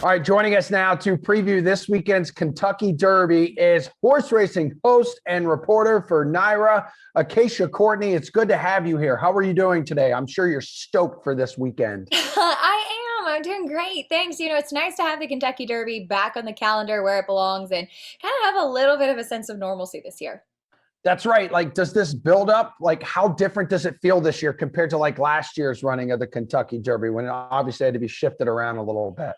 All right, joining us now to preview this weekend's Kentucky Derby is horse racing host and reporter for NYRA, Acacia Courtney. It's good to have you here. How are you doing today? I'm sure you're stoked for this weekend. I am. I'm doing great. Thanks. It's nice to have the Kentucky Derby back on the calendar where it belongs and kind of have a little bit of a sense of normalcy this year. That's right. Like, does this build up? Like, how different does it feel this year compared to like last year's running of the Kentucky Derby when it obviously had to be shifted around a little bit?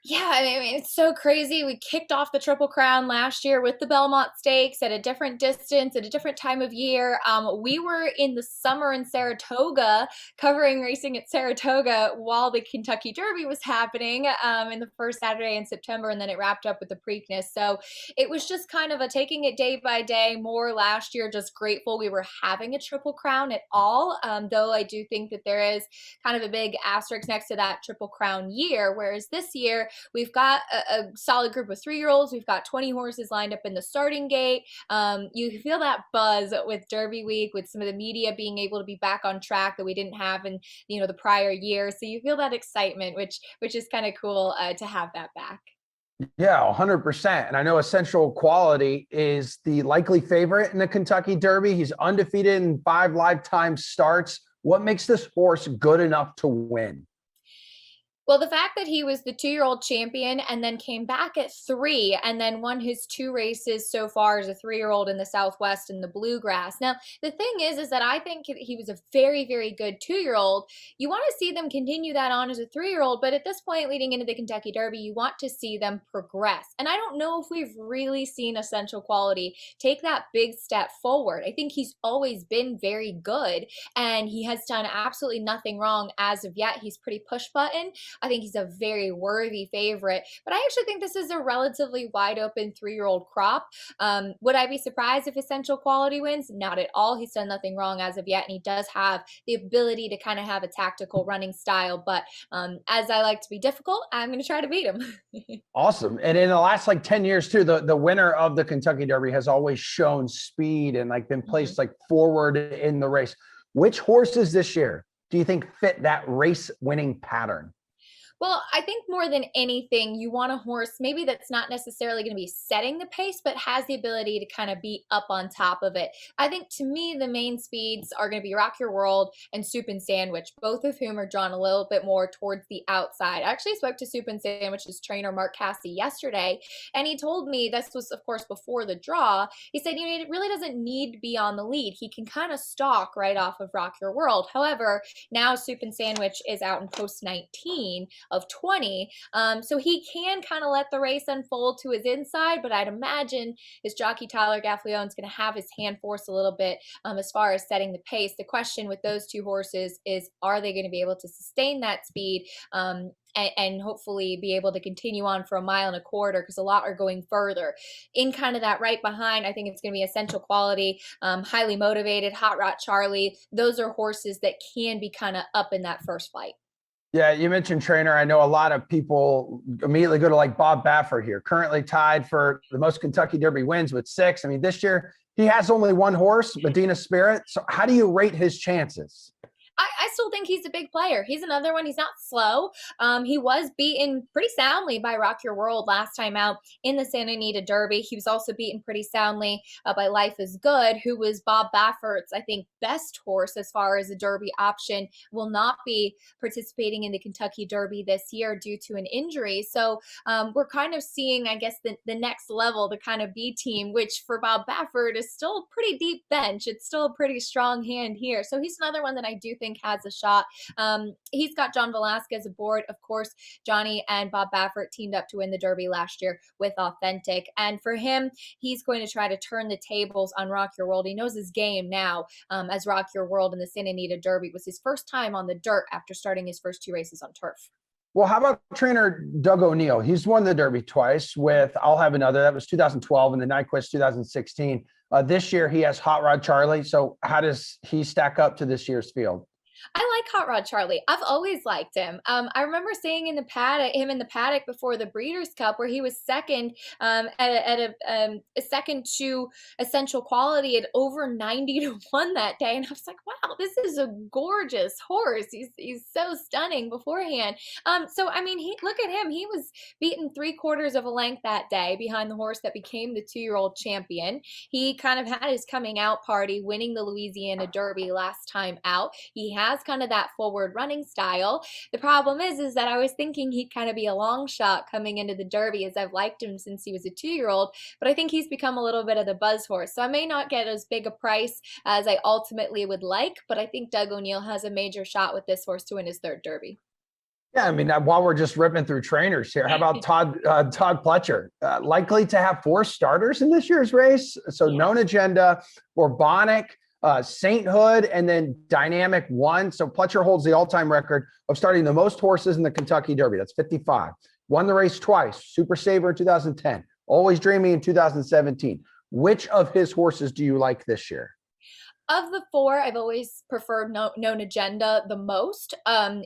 Yeah, I mean, it's so crazy. We kicked off the Triple Crown last year with the Belmont Stakes at a different distance, at a different time of year. We were in the summer in Saratoga, covering racing at Saratoga while the Kentucky Derby was happening in the first Saturday in September, and then it wrapped up with the Preakness. So it was just kind of a taking it day by day more last year, just grateful we were having a Triple Crown at all, though I do think that there is kind of a big asterisk next to that Triple Crown year, whereas this year, we've got a solid group of 3-year-olds. We've got 20 horses lined up in the starting gate. You feel that buzz with Derby week, with some of the media being able to be back on track that we didn't have in the prior year. So you feel that excitement, which is kind of cool to have that back. Yeah, 100%. And I know Essential Quality is the likely favorite in the Kentucky Derby. He's undefeated in 5 lifetime starts. What makes this horse good enough to win? Well, the fact that he was the 2-year-old champion and then came back at 3 and then won his 2 races so far as a 3-year-old in the Southwest and the Bluegrass. Now, the thing is that I think he was a very, very good 2-year-old. You want to see them continue that on as a 3-year-old, but at this point, leading into the Kentucky Derby, you want to see them progress. And I don't know if we've really seen Essential Quality take that big step forward. I think he's always been very good, and he has done absolutely nothing wrong as of yet. He's pretty push button. I think he's a very worthy favorite, but I actually think this is a relatively wide open 3-year-old crop. Would I be surprised if Essential Quality wins? Not at all. He's done nothing wrong as of yet, and he does have the ability to kind of have a tactical running style. But as I like to be difficult, I'm going to try to beat him. Awesome. And in the last like 10 years too, the winner of the Kentucky Derby has always shown speed and like been placed like forward in the race. Which horses this year do you think fit that race winning pattern? Well, I think more than anything, you want a horse maybe that's not necessarily going to be setting the pace, but has the ability to kind of be up on top of it. I think to me, the main speeds are going to be Rock Your World and Soup and Sandwich, both of whom are drawn a little bit more towards the outside. I actually spoke to Soup and Sandwich's trainer, Mark Cassie, yesterday, and he told me this was, of course, before the draw. He said, it really doesn't need to be on the lead. He can kind of stalk right off of Rock Your World. However, now Soup and Sandwich is out in post 19 of 20. So he can kind of let the race unfold to his inside, but I'd imagine his jockey Tyler Gaffleone is going to have his hand forced a little bit as far as setting the pace. The question with those 2 horses is, are they going to be able to sustain that speed? And hopefully be able to continue on for 1.25 miles, because a lot are going further. In kind of that right behind, I think it's going to be Essential Quality, Highly Motivated, Hot Rod Charlie. Those are horses that can be kind of up in that first flight. Yeah, you mentioned trainer. I know a lot of people immediately go to like Bob Baffert here, currently tied for the most Kentucky Derby wins with 6. I mean, this year he has only 1 horse, Medina Spirit. So how do you rate his chances? I still think he's a big player. He's another one. He's not slow. He was beaten pretty soundly by Rock Your World last time out in the Santa Anita Derby. He was also beaten pretty soundly by Life is Good, who was Bob Baffert's, I think, best horse as far as a Derby option. Will not be participating in the Kentucky Derby this year due to an injury. So we're kind of seeing, I guess, the next level, the kind of B team, which for Bob Baffert is still a pretty deep bench. It's still a pretty strong hand here. So he's another one that I do think has a shot. He's got John Velasquez aboard. Of course, Johnny and Bob Baffert teamed up to win the Derby last year with Authentic. And for him, he's going to try to turn the tables on Rock Your World. He knows his game now, as Rock Your World in the Santa Anita Derby was his first time on the dirt after starting his first 2 races on turf. Well, how about trainer Doug ONeill? He's won the Derby twice with I'll Have Another. That was 2012 and the Nyquist 2016. This year he has Hot Rod Charlie. So how does he stack up to this year's field? I like Hot Rod Charlie. I've always liked him. I remember seeing him in the paddock before the Breeders' Cup, where he was second a second to Essential Quality at over 90 to 1 that day, and I was like, wow, this is a gorgeous horse. He's so stunning beforehand. So I mean, he look at him. He was beaten 3/4 of a length that day behind the horse that became the 2-year-old champion. He kind of had his coming out party, winning the Louisiana Derby last time out. He has kind of that forward running style. The problem is that I was thinking he'd kind of be a long shot coming into the Derby, as I've liked him since he was a 2-year-old, but I think he's become a little bit of the buzz horse. So I may not get as big a price as I ultimately would like, but I think Doug ONeill has a major shot with this horse to win his 3rd Derby. Yeah, I mean, while we're just ripping through trainers here, how about Todd Fletcher? Likely to have 4 starters in this year's race. So Known Agenda, Bourbonic, Sainthood, and then Dynamic One. So Fletcher holds the all-time record of starting the most horses in the Kentucky Derby. That's 55. Won the race twice. Super Saver in 2010. Always Dreaming in 2017. Which of his horses do you like this year? Of the 4, I've always preferred Known Agenda the most.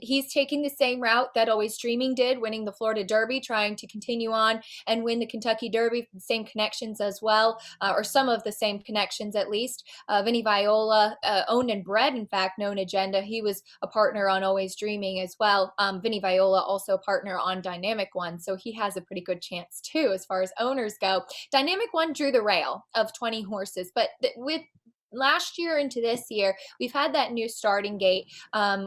He's taking the same route that Always Dreaming did, winning the Florida Derby, trying to continue on and win the Kentucky Derby. The same connections as well, or some of the same connections at least. Vinny Viola, owned and bred, in fact, Known Agenda. He was a partner on Always Dreaming as well. Vinny Viola also a partner on Dynamic One, so he has a pretty good chance too as far as owners go. Dynamic One drew the rail of 20 horses, but with last year into this year, we've had that new starting gate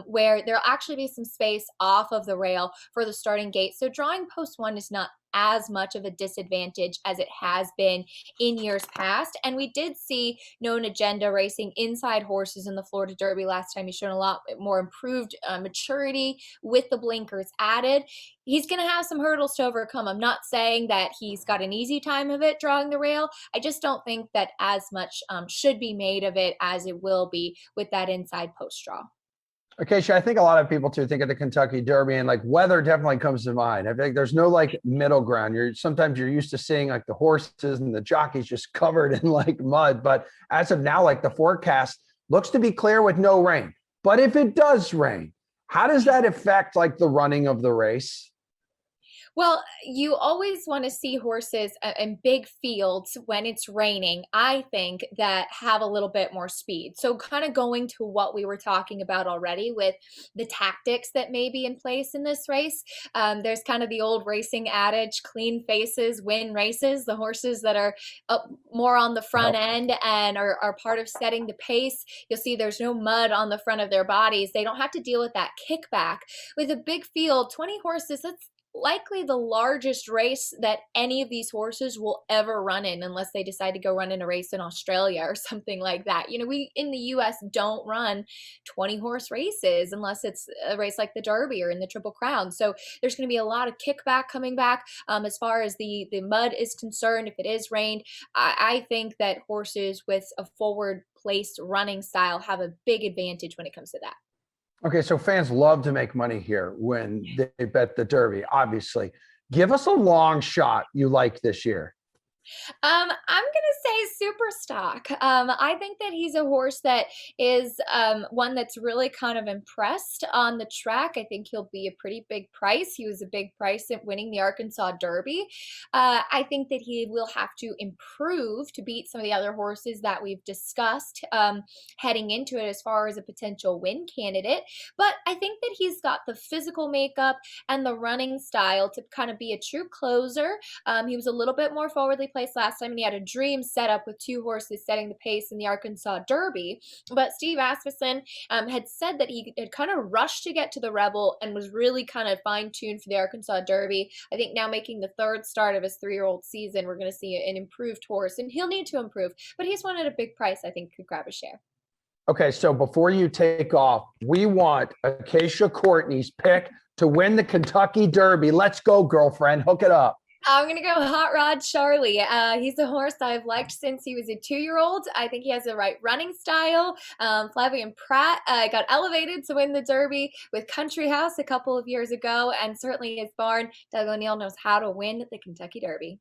where there'll actually be some space off of the rail for the starting gate. So drawing post 1 is not as much of a disadvantage as it has been in years past. And we did see Known Agenda racing inside horses in the Florida Derby last time. He's shown a lot more improved maturity with the blinkers added. He's going to have some hurdles to overcome. I'm not saying that he's got an easy time of it drawing the rail. I just don't think that as much should be made of it as it will be with that inside post draw. Acacia, I think a lot of people too think of the Kentucky Derby and like weather definitely comes to mind. I think there's no like middle ground. Sometimes you're used to seeing like the horses and the jockeys just covered in like mud. But as of now, like the forecast looks to be clear with no rain. But if it does rain, how does that affect like the running of the race? Well, you always want to see horses in big fields when it's raining, I think, that have a little bit more speed. So kind of going to what we were talking about already with the tactics that may be in place in this race. There's kind of the old racing adage, clean faces win races. The horses that are up more on the front end and are part of setting the pace, you'll see there's no mud on the front of their bodies. They don't have to deal with that kickback. With a big field, 20 horses, that's likely the largest race that any of these horses will ever run in, unless they decide to go run in a race in Australia or something like that. You know, we in the US don't run 20 horse races unless it's a race like the Derby or in the Triple Crown. So there's going to be a lot of kickback coming back as far as the mud is concerned. If it is rained, I think that horses with a forward placed running style have a big advantage when it comes to that. Okay, so fans love to make money here when they bet the Derby, obviously. Give us a long shot you like this year. I'm gonna say Super Stock. I think that he's a horse that is one that's really kind of impressed on the track. I think he'll be a pretty big price. He was a big price at winning the Arkansas Derby. I think that he will have to improve to beat some of the other horses that we've discussed heading into it as far as a potential win candidate. But I think that he's got the physical makeup and the running style to kind of be a true closer. He was a little bit more forwardly placed last time, and he had a dream setup with 2 horses setting the pace in the Arkansas Derby. But Steve Asmussen had said that he had kind of rushed to get to the Rebel and was really kind of fine-tuned for the Arkansas Derby. I think now making the 3rd start of his 3-year-old season, we're going to see an improved horse, and he'll need to improve. But he's one at a big price, I think, could grab a share. Okay, so before you take off, we want Acacia Courtney's pick to win the Kentucky Derby. Let's go, girlfriend. Hook it up. I'm going to go Hot Rod Charlie. He's a horse I've liked since he was a 2-year-old. I think he has the right running style. Flavien Prat got elevated to win the Derby with Country House a couple of years ago, and certainly his barn, Doug ONeill, knows how to win the Kentucky Derby.